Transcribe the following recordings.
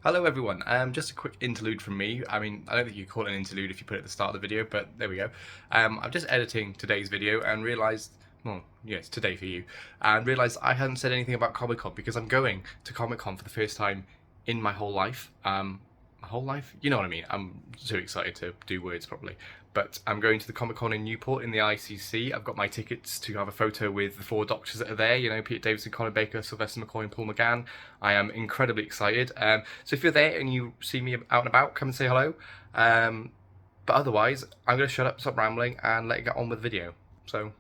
Hello everyone. Just a quick interlude from me. I mean, I don't think you call it an interlude if you put it at the start of the video, but there we go. I'm just editing today's video and realised, well, yes, today for you, and realised I hadn't said anything about Comic Con because I'm going to Comic Con for the first time in my whole life. My whole life? You know what I mean. I'm too excited to do words properly. But I'm going to the Comic Con in Newport in the ICC. I've got my tickets to have a photo with the four doctors that are there. You know, Peter Davison, Conor Baker, Sylvester McCoy, and Paul McGann. I am incredibly excited. So if you're there and you see me out and about, come and say hello. But otherwise, I'm going to shut up, stop rambling, and let it get on with the video. So,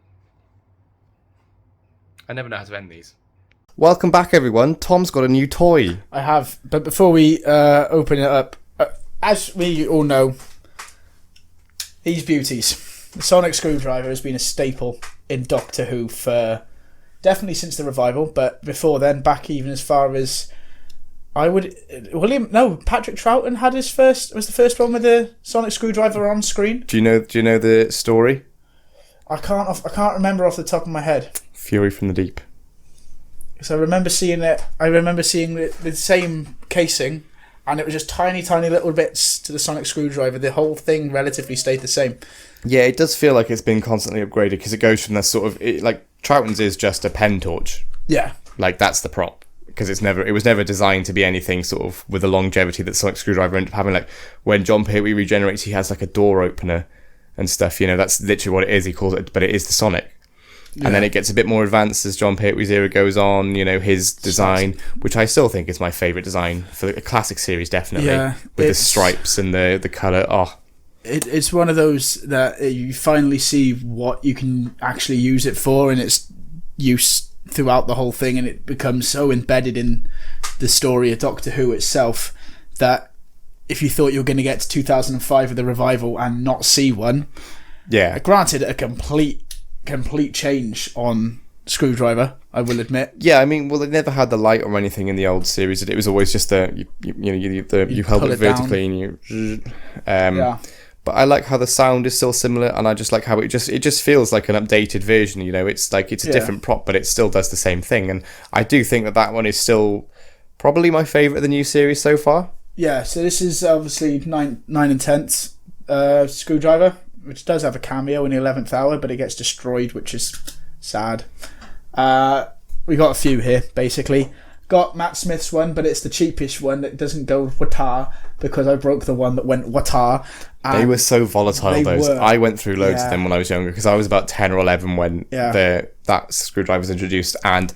I never know how to end these. Welcome back, everyone. Tom's got a new toy. I have, but before we open it up, as we all know, these beauties. The sonic screwdriver has been a staple in Doctor Who for definitely since the revival, but before then, back even as far as Patrick Troughton had was the first one with the sonic screwdriver on screen. Do you know the story? I can't remember off the top of my head. Fury from the Deep. So I remember seeing it. I remember seeing the same casing, and it was just tiny little bits to the sonic screwdriver. The whole thing relatively stayed the same. Yeah, it does feel like it's been constantly upgraded because it goes from that sort of like Troughton's is just a pen torch. Yeah, like that's the prop because it was never designed to be anything sort of with the longevity that sonic screwdriver ended up having. Like when John Pertwee regenerates, he has like a door opener and stuff. You know, that's literally what it is. He calls it, but it is the sonic. Yeah. And then it gets a bit more advanced as John Pertwee's era goes on, you know, his design, which I still think is my favourite design for a classic series, definitely. Yeah, with the stripes and the colour. Oh. It's one of those that you finally see what you can actually use it for and its use throughout the whole thing, and it becomes so embedded in the story of Doctor Who itself that if you thought you were going to get to 2005 with the revival and not see one, yeah, granted a complete change on screwdriver, I will admit. Yeah, I mean, well, they never had the light or anything in the old series. It was always just you held it vertically down. And you yeah. But I like how the sound is still similar, and I just like how it just feels like an updated version. You know, it's like it's a different prop, but it still does the same thing. And I do think that one is still probably my favourite of the new series so far. Yeah, so this is obviously 9 and 10th screwdriver, which does have a cameo in the 11th hour, but it gets destroyed, which is sad. We got a few here, basically. Got Matt Smith's one, but it's the cheapest one that doesn't go Watar, because I broke the one that went Watar. They were so volatile, those. I went through loads of them when I was younger, because I was about 10 or 11 when that screwdriver was introduced, and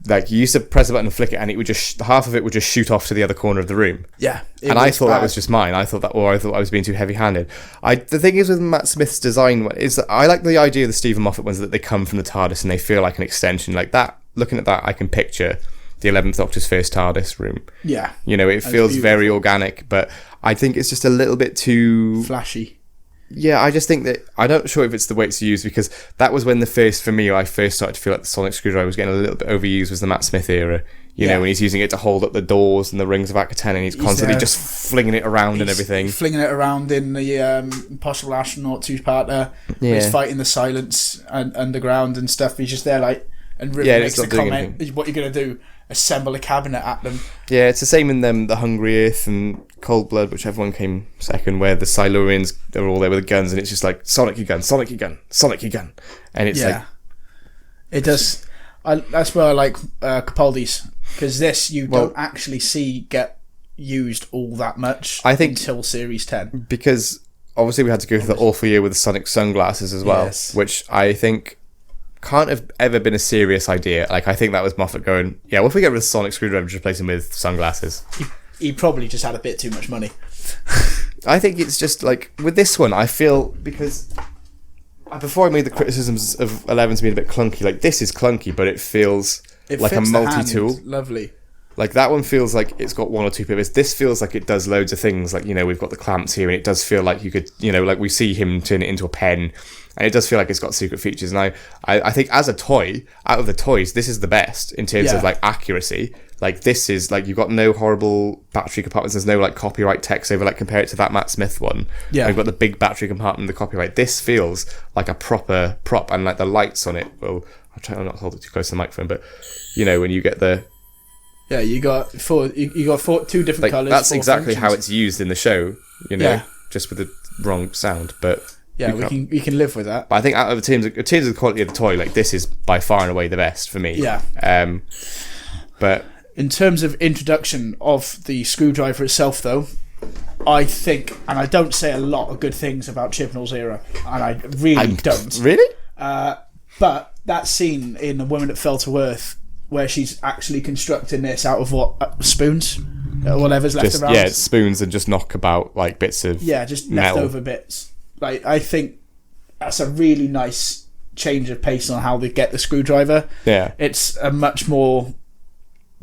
like you used to press a button and flick it, and it would just half of it would just shoot off to the other corner of the room. Yeah, and I thought that was just mine. I thought I was being too heavy-handed. The thing is with Matt Smith's design is that I like the idea of the Stephen Moffat ones that they come from the TARDIS and they feel like an extension. Like that, looking at that, I can picture the 11th Doctor's first TARDIS room. Yeah, you know, it feels very organic, but I think it's just a little bit too flashy. Yeah, I just think that I'm not sure if it's the way it's used, because that was when I first started to feel like the sonic screwdriver was getting a little bit overused, was the Matt Smith era. You know, when he's using it to hold up the doors and the rings of Akaten, and he's constantly just flinging it around and everything. Flinging it around in the Impossible Astronaut two-parter. Yeah. He's fighting the Silence and underground and stuff. He's just there like, and River makes a comment, what you're going to do? Assemble a cabinet at them. Yeah, it's the same in the Hungry Earth and Cold Blood, whichever one came second, where the Silurians are all there with the guns, and it's just like Sonic your gun, Sonic your gun, Sonic your gun, and it's like it does. That's where I like Capaldi's, because this you don't actually see get used all that much. I think until Series 10, because obviously we had to go through the awful year with the Sonic sunglasses as well, which I think can't have ever been a serious idea. Like, I think that was Moffat going, yeah, what if we get rid of the sonic screwdriver and just replace him with sunglasses? He probably just had a bit too much money. I think it's just like with this one, I feel, because before I made the criticisms of 11's being a bit clunky, like this is clunky, but it feels like a multi-tool. Lovely. Like that one feels like it's got one or two pivots. This feels like it does loads of things. Like, you know, we've got the clamps here, and it does feel like you could, you know, like we see him turn it into a pen, and it does feel like it's got secret features. And I think as a toy, out of the toys, this is the best in terms of like accuracy. Like this is like, you've got no horrible battery compartments. There's no like copyright text over, like compare it to that Matt Smith one. Yeah, you've got the big battery compartment, the copyright. This feels like a proper prop, and like the lights on it. Well, I'll try not to hold it too close to the microphone, but you know, when you get the Yeah, you got four. You got two different Like colors. that's four exactly how functions. it's used in the show. You know, Yeah. just with the wrong sound. But Yeah, we can live with that. But I think out of in terms of the quality of the toy, like this is by far and away the best for me. Yeah. But In terms of introduction of the screwdriver itself, though, I think, and I don't say a lot of good things about Chibnall's era, and I really don't. Really? But that scene in The Woman That Fell to Earth, where she's actually constructing this out of spoons, whatever's left Just around. yeah, it's spoons and just knock about like bits of Just metal. leftover bits. Like, I think that's a really nice change of pace on how they get the screwdriver. Yeah. It's a much more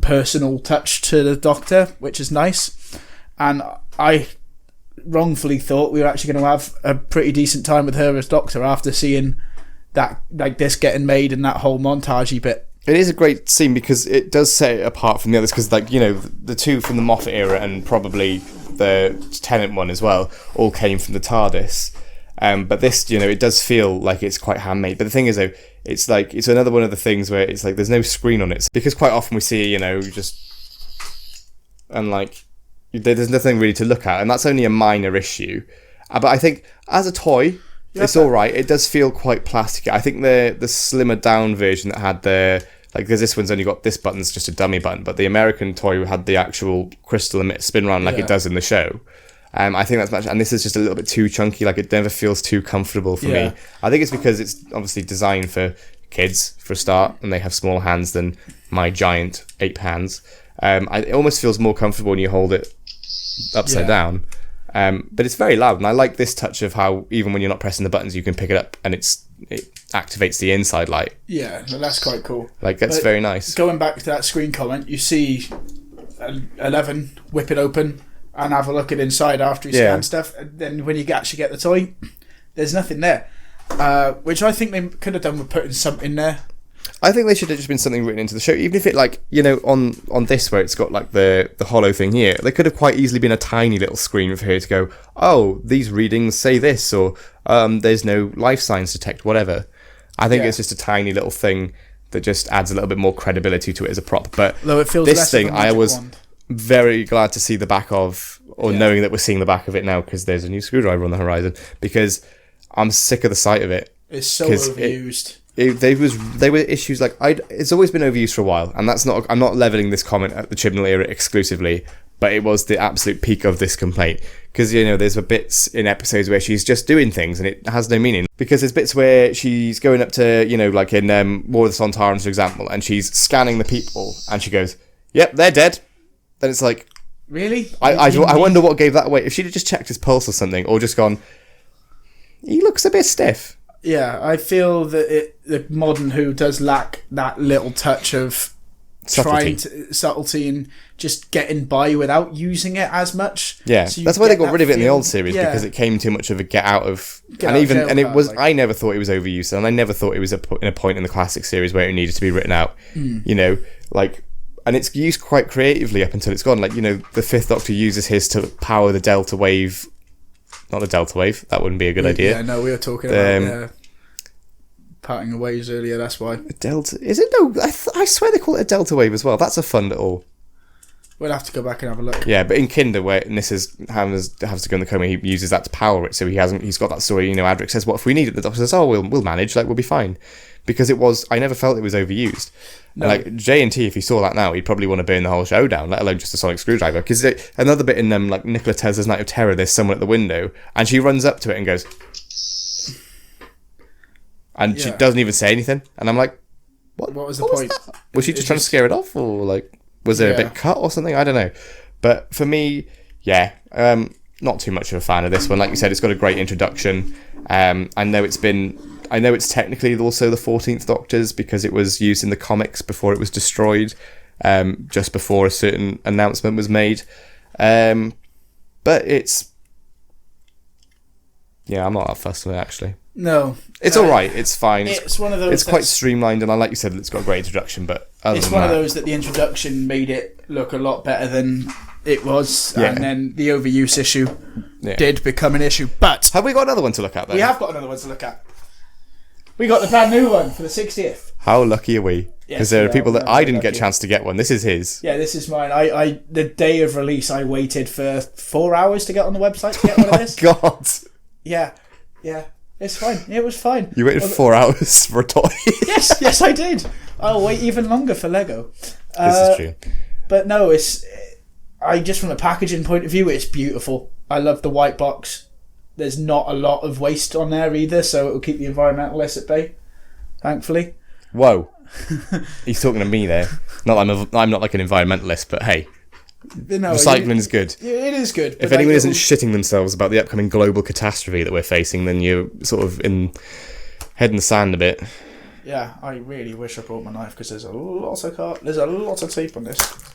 personal touch to the Doctor, which is nice. And I wrongfully thought we were actually going to have a pretty decent time with her as Doctor after seeing that, like, this getting made and that whole montagey bit. It is a great scene because it does set it apart from the others. Because, like, you know, the two from the Moffat era and probably the Tennant one as well all came from the TARDIS. But this, you know, it does feel like it's quite handmade. But the thing is, though, it's like it's another one of the things where it's like there's no screen on it because quite often we see, you know, just and like there's nothing really to look at, and that's only a minor issue. But I think as a toy, it's all right. It does feel quite plastic. I think the slimmer down version that had the like, because this one's only got this button's just a dummy button, but the American toy had the actual crystal and spin round like it does in the show. I think that's much, and this is just a little bit too chunky. Like it never feels too comfortable for me. I think it's because it's obviously designed for kids for a start, and they have smaller hands than my giant ape hands. It almost feels more comfortable when you hold it upside down. But it's very loud, and I like this touch of how even when you're not pressing the buttons, you can pick it up, and it activates the inside light. Yeah, that's quite cool. Like that's very nice. Going back to that screen comment, you see 11 whip it open and have a look at inside after he scans stuff. And then when you actually get the toy, there's nothing there. Which I think they could have done with putting something there. I think they should have just been something written into the show, even if it, like, you know, on this where it's got like the hollow thing here, there could have quite easily been a tiny little screen for her to go, oh, these readings say this, or there's no life signs detect, whatever. I think it's just a tiny little thing that just adds a little bit more credibility to it as a prop. But though it feels this less thing, of a magic I was wand. very glad to see the back of, or knowing that we're seeing the back of it now because there's a new screwdriver on the horizon, because I'm sick of the sight of it. It's so overused. They were issues like it's always been overused for a while, and that's not. I'm not leveling this comment at the Chibnall era exclusively, but it was the absolute peak of this complaint because, you know, there's bits in episodes where she's just doing things and it has no meaning, because there's bits where she's going up to, you know, like in War of the Sontarans, for example, and she's scanning the people and she goes, "Yep, they're dead." Then it's like, really, I wonder what gave that away. If she'd have just checked his pulse or something, or just gone, he looks a bit stiff. Yeah, I feel that the modern Who does lack that little touch of subtlety and just getting by without using it as much. Yeah, so that's why they got rid of it in the old series, because it came too much of a it was. I never thought it was overused, and I never thought it was in a point in the classic series where it needed to be written out. You know, like, and it's used quite creatively up until it's gone. Like, you know, the Fifth Doctor uses his to power the Delta Wave. Not the Delta Wave. That wouldn't be a good idea. Yeah, no, we were talking about parting of waves earlier. That's why. Delta, is it? No, I swear they call it a Delta Wave as well. That's a fun little. We'll have to go back and have a look. Yeah, but in Kinder, where Nissa's has to go in the coma, he uses that to power it. So he's got that story. You know, Adric says, "What if we need it?" The Doctor says, "Oh, we'll manage. Like, we'll be fine," because it was. I never felt it was overused. No. And like J&T, if he saw that now, he'd probably want to burn the whole show down, let alone just a sonic screwdriver. Because another bit in like Nikola Tesla's Night of Terror, there's someone at the window, and she runs up to it and goes, and she doesn't even say anything, and I'm like, what was the point? Was she just trying to scare it off, or like was there a bit cut or something? I don't know. But for me, not too much of a fan of this one. Like you said, it's got a great introduction. I know it's technically also the 14th Doctor's because it was used in the comics before it was destroyed, just before a certain announcement was made. But it's... Yeah, I'm not that fussed with it, actually. No. It's alright, it's fine. It's one of those... It's quite streamlined, and like you said, it's got a great introduction, but it's one of those that the introduction made it look a lot better than it was, and then the overuse issue did become an issue. But have we got another one to look at, though? We have got another one to look at. We got the brand new one for the 60th. How lucky are we? Because Yes, there are we people are. that We're I didn't get a lucky. chance to get one. This is his. Yeah, this is mine. I the day of release, I waited for 4 hours to get on the website to get one of My this. God. Yeah, it's fine. It was fine. You waited 4 hours for a toy. Yes, I did. I'll wait even longer for Lego. This is true. But no, I just from a packaging point of view, it's beautiful. I love the white box. There's not a lot of waste on there either, so it'll keep the environmentalists at bay. Thankfully. Whoa. He's talking to me there. Not that I'm not like an environmentalist, but hey, No, recycling is good. it is good. If anyone isn't shitting themselves about the upcoming global catastrophe that we're facing, then you're sort of in head in the sand a bit. Yeah, I really wish I brought my knife because there's a lot of tape on this.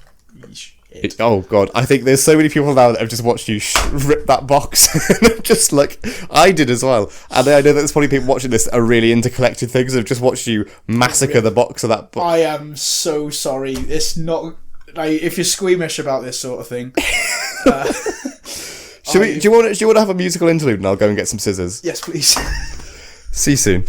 Oh God, I think there's so many people now that have just watched you rip that box, just like I did as well. And I know that there's probably people watching this that are really into collecting things and have just watched you massacre the box of that box. I am so sorry. It's not like if you're squeamish about this sort of thing. Do you want to have a musical interlude and I'll go and get some scissors? Yes, please. See you soon.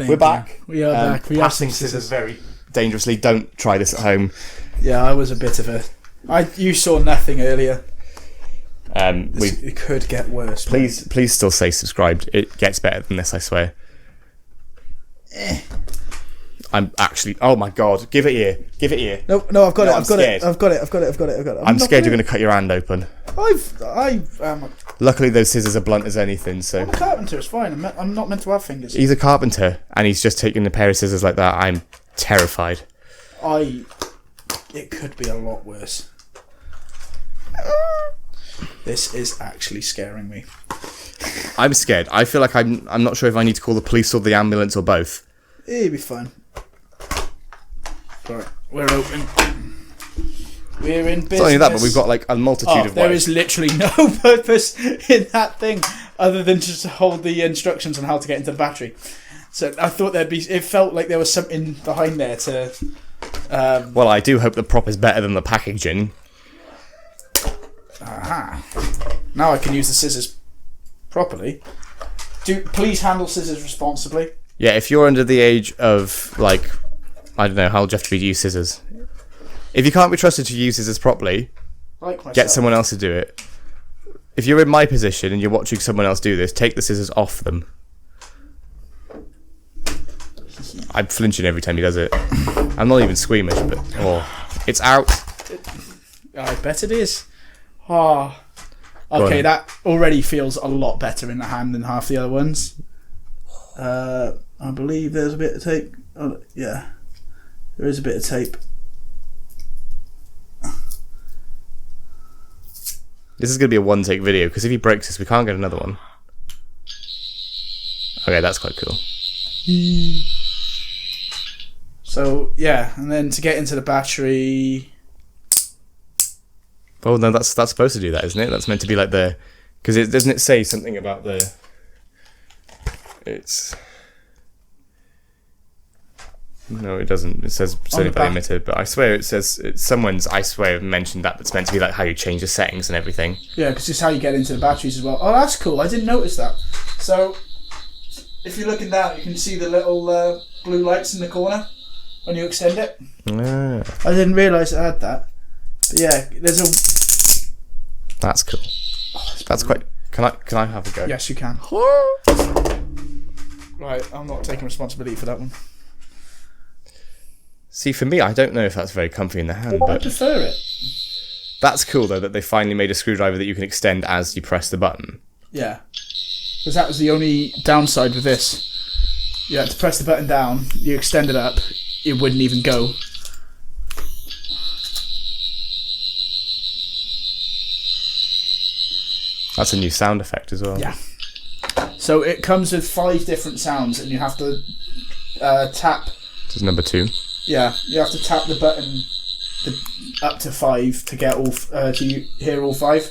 We're back. We are back. We have some passing scissors very dangerously. Don't try this at home. Yeah, I was a bit of a. You saw nothing earlier. It could get worse. please still say subscribed. It gets better than this, I swear. I'm actually. Oh my God! Give it here. Give it here. No, I've got it. I'm I've got scared. it. I've got it. I'm scared you're going to cut your hand open. I'm Luckily, those scissors are blunt as anything. So a carpenter. It's fine. I'm not meant to have fingers. he's a carpenter, and he's just taking a pair of scissors like that. I'm terrified. It could be a lot worse. This is actually scaring me. I'm scared. I feel like I'm not sure if I need to call the police or the ambulance or both. It'll be fine. Right, we're open. We're in business. Not only that, but we've got like a multitude of there ways. is literally no purpose in that thing other than just to hold the instructions on how to get into the battery. So I thought it felt like there was something behind there to... Well, I do hope the prop is better than the packaging. Aha. Now I can use the scissors properly. Please handle scissors responsibly. Yeah, if you're under the age of, like, I don't know, how old do you have to be to use scissors? If you can't be trusted to use scissors properly, Like myself. get someone else to do it. If you're in my position and you're watching someone else do this, take the scissors off them. I'm flinching every time he does it. I'm not even squeamish, but it's out. I bet it is. Okay, that already feels a lot better in the hand than half the other ones. I believe there's a bit of tape. Oh, yeah, there is a bit of tape. This is going to be a one-take video, because if he breaks this, we can't get another one. Okay, that's quite cool. So, yeah, and then to get into the battery... Oh, no, that's supposed to do that, isn't it? That's meant to be like the... Because doesn't it say something about the... It's... No, it doesn't. It says something about limited, but I swear it says... someone's, I swear, mentioned that it's meant to be like how you change the settings and everything. Yeah, because it's how you get into the batteries as well. Oh, that's cool. I didn't notice that. So, if you're looking down, you can see the little blue lights in the corner when you extend it. Ah, I didn't realise it had that. But yeah, there's a... that's cool. That's quite... Can I have a go? Yes, you can. Right, I'm not taking responsibility for that one. See, for me, I don't know if that's very comfy in the hand, I but prefer it. that's cool, though, that they finally made a screwdriver that you can extend as you press the button. Yeah. Because that was the only downside with this. You had to press the button down, you extend it up, it wouldn't even go. That's a new sound effect as well. Yeah. So it comes with 5 different sounds, and you have to tap. This is number 2. Yeah, you have to tap the button up to 5 to get all to hear all 5.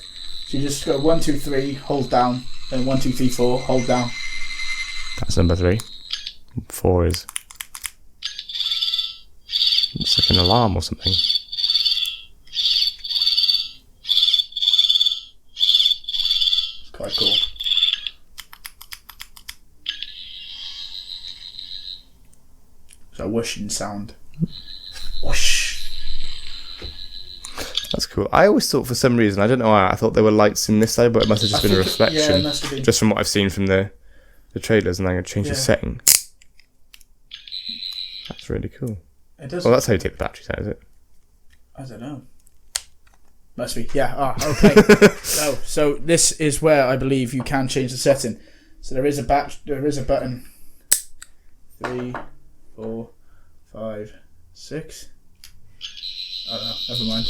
So you just go 1, 2, 3, hold down, then 1, 2, 3, 4, hold down. That's number 3. 4 is... It's like an alarm or something. It's quite cool. It's a whooshing sound. Whoosh. That's cool. I always thought for some reason, I don't know why, I thought there were lights in this side, but it must have just been a reflection. Yeah, it must have been. Just from what I've seen from the trailers, and I'm going to change the setting. That's really cool. It does. Well, that's how you take the batteries out, is it? I don't know. Must be. Yeah. Okay. So this is where I believe you can change the setting. So there is a button. 3, 4, 5, 6. Oh no, never mind.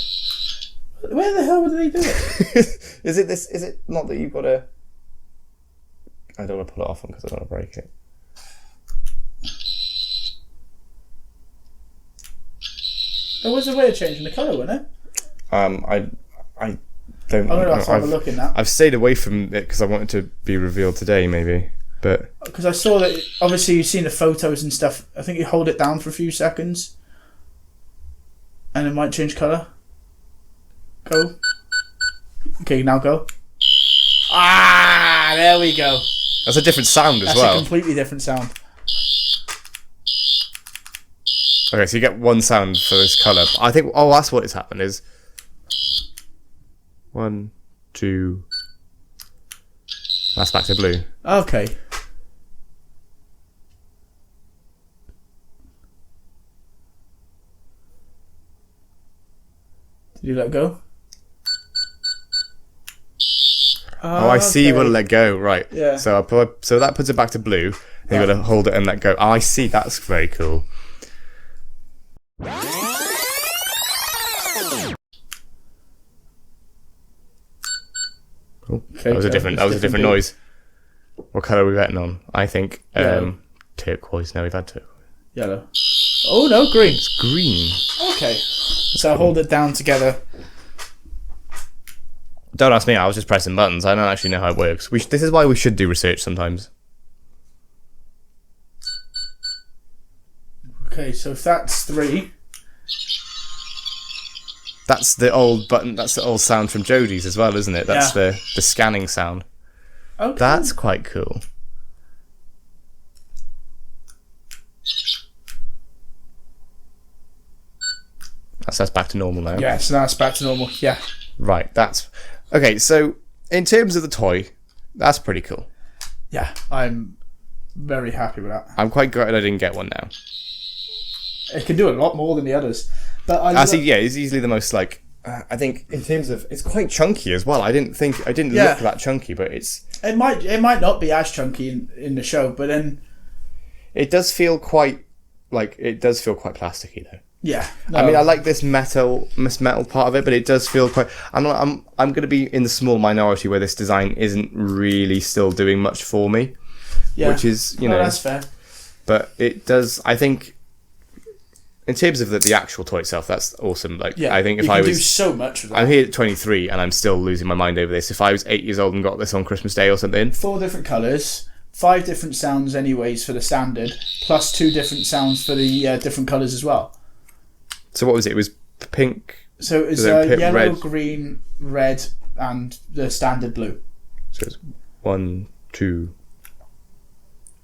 Where the hell would they do it? Is it not that you've got to... I don't want to pull it off because I don't want to break it. There was a way of changing the colour, wasn't it? I don't I'm gonna have to have a look in that. I've stayed away from it because I wanted to be revealed today, maybe. But Because I saw that, obviously you've seen the photos and stuff. I think you hold it down for a few seconds and it might change colour. Go. Okay, now go. Ah, there we go. that's a different sound as That's well. a completely different sound. Okay, so you get one sound for this colour. I think, oh, that's what has happened is 1, 2. That's back to blue. Okay. Did you let go? Oh, I see. You want to let go, right? Yeah. So so that puts it back to blue. And you got to hold it and let go. Oh, I see. That's very cool. Oh, Okay, that was a so different. it's That was a different blue. noise. What colour are we betting on? I think Yellow. turquoise. No, we've had turquoise. Yellow. Oh no, green. Green. Okay. So hold it down together. Don't ask me. I was just pressing buttons. I don't actually know how it works. This is why we should do research sometimes. Okay, so if that's 3. That's the old button. That's the old sound from Jodie's as well, isn't it? That's Yeah. the scanning sound. Okay. That's quite cool. That's back to normal now. Yeah, so now it's back to normal. Yeah. Right. That's okay. So in terms of the toy, that's pretty cool. Yeah, I'm very happy with that. I'm quite gutted I didn't get one now. It can do a lot more than the others. But I Actually, yeah, it's easily the most like. I think in terms of it's quite chunky as well. I didn't Yeah. look that chunky, but it might not be as chunky in the show, but then it does feel quite plasticky though. yeah. I mean, no. I like this metal part of it, but it does feel quite. I'm going to be in the small minority where this design isn't really still doing much for me, Yeah. which is No, that's fair. But it does. I think, in terms of the actual toy itself, that's awesome. Like, Yeah, I think if you I can was, do so much with that. I'm here at 23 and I'm still losing my mind over this. If I was 8 years old and got this on Christmas Day or something, 4 different colours, 5 different sounds, anyways, for the standard, plus 2 different sounds for the different colours as well. so what was it? It was pink. So it's So then yellow, red. green, red, and the standard blue. So it's 1, 2,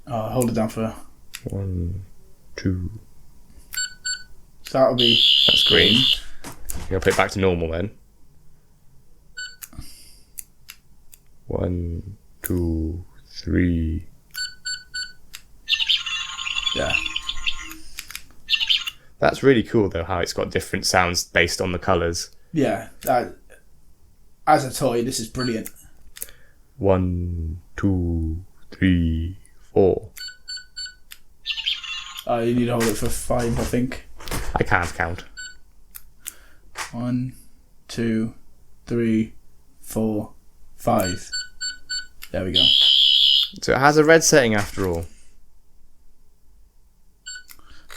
Hold it down for. 1, 2. So that'll be. That's green. You're gonna put it back to normal then. 1, 2, 3. Yeah. That's really cool though, how it's got different sounds based on the colours. Yeah. As a toy, this is brilliant. 1, 2, 3, 4. You need to hold it for 5, I think. I can't count. 1, 2, 3, 4, 5. There we go. So it has a red setting after all.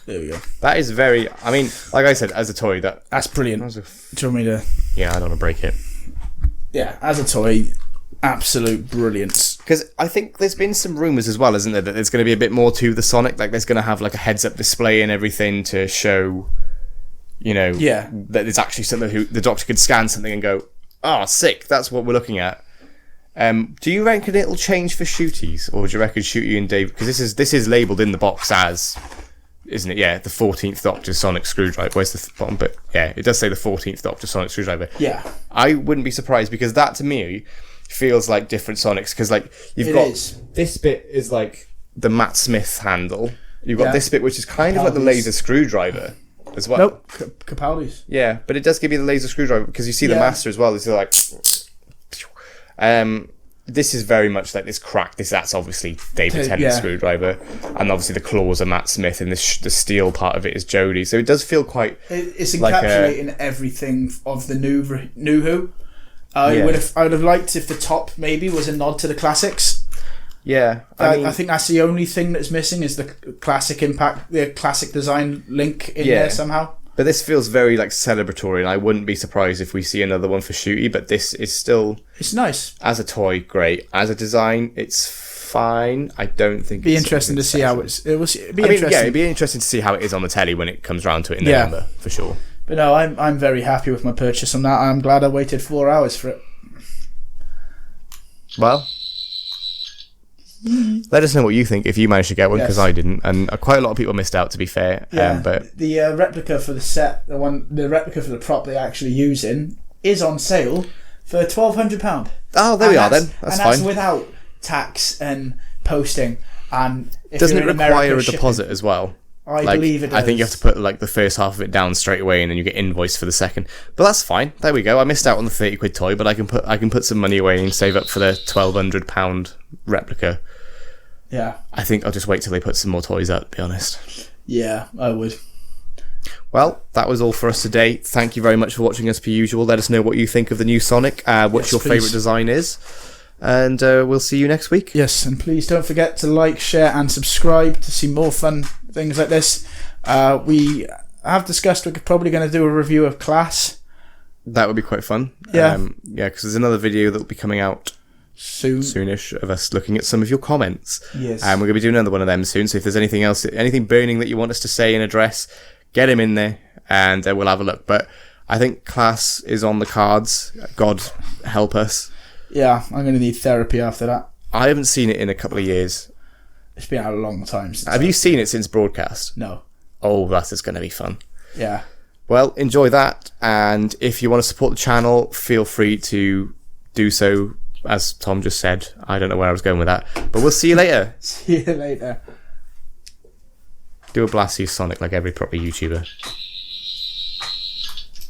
There we go. That is very. I mean, like I said, as a toy, That's brilliant. was a. Do you want me to? Yeah, I don't want to break it. Yeah, as a toy, absolute brilliance. Because I think there's been some rumours as well, isn't there, that there's going to be a bit more to the Sonic. Like, there's going to have like a heads-up display and everything to show, you know, Yeah. that there's actually something the Doctor could scan something and go, "Oh, sick! That's what we're looking at." Do you reckon it'll change for Shooties, or do you reckon Shooty and Dave? Because this is labelled in the box as, isn't it? Yeah, the 14th Doctor Sonic Screwdriver. Where's the bottom bit? Yeah, it does say the 14th Doctor Sonic Screwdriver. Yeah. I wouldn't be surprised, because that to me feels like different Sonics. Because like you've got this bit is like the Matt Smith handle. You've got this bit which is kind of like the laser screwdriver as well. Nope, Capaldi's. Yeah, but it does give you the laser screwdriver, because you see the Master as well. It's like, this is very much like this crack. That's obviously David Tennant's screwdriver, and obviously the claws are Matt Smith, and the steel part of it is Jodie. So it does feel quite. It's encapsulating everything of the new Who. I would have liked if the top maybe was a nod to the classics. Yeah, I think that's the only thing that's missing is the classic impact, the classic design link in there somehow. But this feels very like celebratory, and I wouldn't be surprised if we see another one for Shooty. But this is still, it's nice as a toy, great. As a design, it's fine. I don't think it'd be interesting to see how it'd be interesting to see how it is on the telly when it comes round to it in November for sure. But no, I'm very happy with my purchase on that. I'm glad I waited 4 hours for it. Well, let us know what you think if you managed to get one, because I didn't, and quite a lot of people missed out, to be fair. Yeah, but the replica for the set, the replica for the prop they're actually using is on sale for £1,200. Oh, there we are then. That's fine. That's without tax and posting. And if doesn't it you're in require America, a deposit as well? I believe it does. I think you have to put like the first half of it down straight away, and then you get invoiced for the second. But that's fine. There we go. I missed out on the £30 toy, but I can put some money away and save up for the £1,200 replica. Yeah. I think I'll just wait till they put some more toys out, to be honest. Yeah, I would. Well, that was all for us today. Thank you very much for watching us per usual. Let us know what you think of the new Sonic, what your favourite design is, and we'll see you next week. Yes, and please don't forget to like, share and subscribe to see more fun things like this. We have discussed we're probably going to do a review of Class. That would be quite fun. Yeah. Because there's another video that will be coming out soonish of us looking at some of your comments. Yes. And we're going to be doing another one of them soon. So if there's anything else, anything burning that you want us to say and address, get them in there, and we'll have a look. But I think Class is on the cards. God help us. Yeah, I'm going to need therapy after that. I haven't seen it in a couple of years. It's been out a long time since. Have you seen it since broadcast? No. Oh, that is going to be fun. Yeah. Well, enjoy that, and if you want to support the channel, feel free to do so. As Tom just said, I don't know where I was going with that, but we'll see you later. See you later. Do a blast you Sonic like every proper YouTuber.